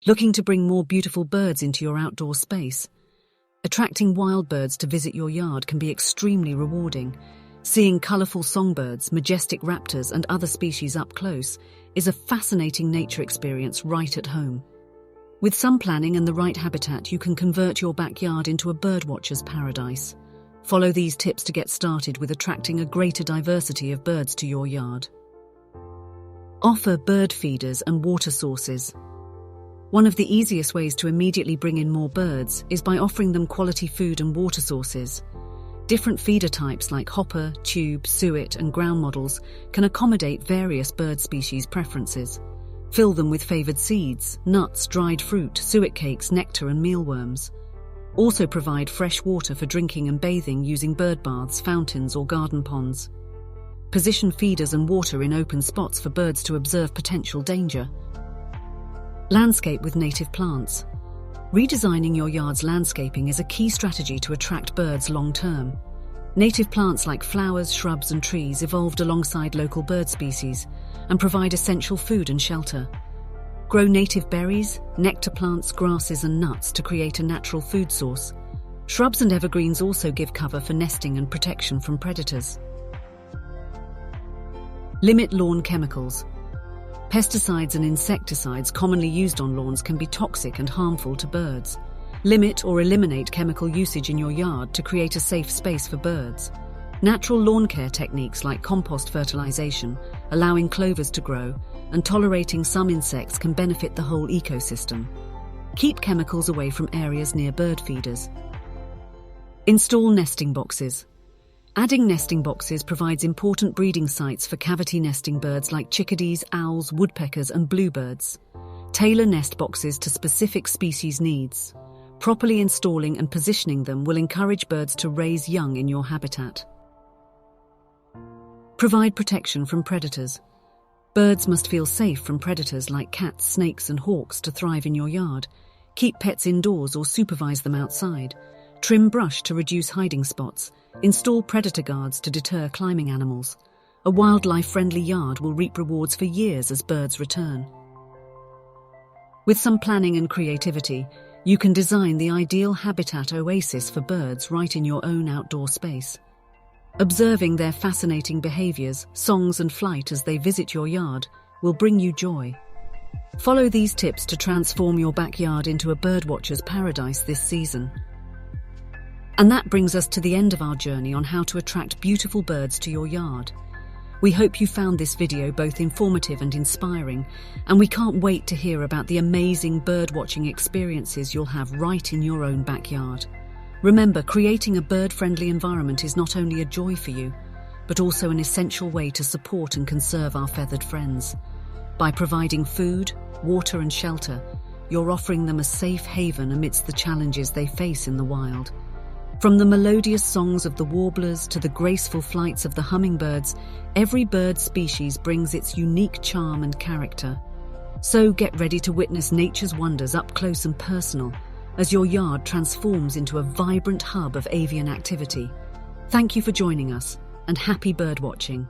Looking to bring more beautiful birds into your outdoor space? Attracting wild birds to visit your yard can be extremely rewarding. Seeing colourful songbirds, majestic raptors, and other species up close is a fascinating nature experience right at home. With some planning and the right habitat, you can convert your backyard into a birdwatcher's paradise. Follow these tips to get started with attracting a greater diversity of birds to your yard. Offer bird feeders and water sources. One of the easiest ways to immediately bring in more birds is by offering them quality food and water sources. Different feeder types like hopper, tube, suet, and ground models can accommodate various bird species preferences. Fill them with favoured seeds, nuts, dried fruit, suet cakes, nectar, and mealworms. Also provide fresh water for drinking and bathing using bird baths, fountains, or garden ponds. Position feeders and water in open spots for birds to observe potential danger. Landscape with native plants. Redesigning your yard's landscaping is a key strategy to attract birds long-term. Native plants like flowers, shrubs, and trees evolved alongside local bird species and provide essential food and shelter. Grow native berries, nectar plants, grasses, and nuts to create a natural food source. Shrubs and evergreens also give cover for nesting and protection from predators. Limit lawn chemicals. Pesticides and insecticides commonly used on lawns can be toxic and harmful to birds. Limit or eliminate chemical usage in your yard to create a safe space for birds. Natural lawn care techniques like compost fertilization, allowing clovers to grow, and tolerating some insects can benefit the whole ecosystem. Keep chemicals away from areas near bird feeders. Install nesting boxes. Adding nesting boxes provides important breeding sites for cavity nesting birds like chickadees, owls, woodpeckers, and bluebirds. Tailor nest boxes to specific species needs. Properly installing and positioning them will encourage birds to raise young in your habitat. Provide protection from predators. Birds must feel safe from predators like cats, snakes, and hawks to thrive in your yard. Keep pets indoors or supervise them outside. Trim brush to reduce hiding spots. Install predator guards to deter climbing animals. A wildlife-friendly yard will reap rewards for years as birds return. With some planning and creativity, you can design the ideal habitat oasis for birds right in your own outdoor space. Observing their fascinating behaviors, songs, and flight as they visit your yard will bring you joy. Follow these tips to transform your backyard into a birdwatcher's paradise this season. And that brings us to the end of our journey on how to attract beautiful birds to your yard. We hope you found this video both informative and inspiring, and we can't wait to hear about the amazing bird-watching experiences you'll have right in your own backyard. Remember, creating a bird-friendly environment is not only a joy for you, but also an essential way to support and conserve our feathered friends. By providing food, water, and shelter, you're offering them a safe haven amidst the challenges they face in the wild. From the melodious songs of the warblers to the graceful flights of the hummingbirds, every bird species brings its unique charm and character. So get ready to witness nature's wonders up close and personal as your yard transforms into a vibrant hub of avian activity. Thank you for joining us, and happy bird watching.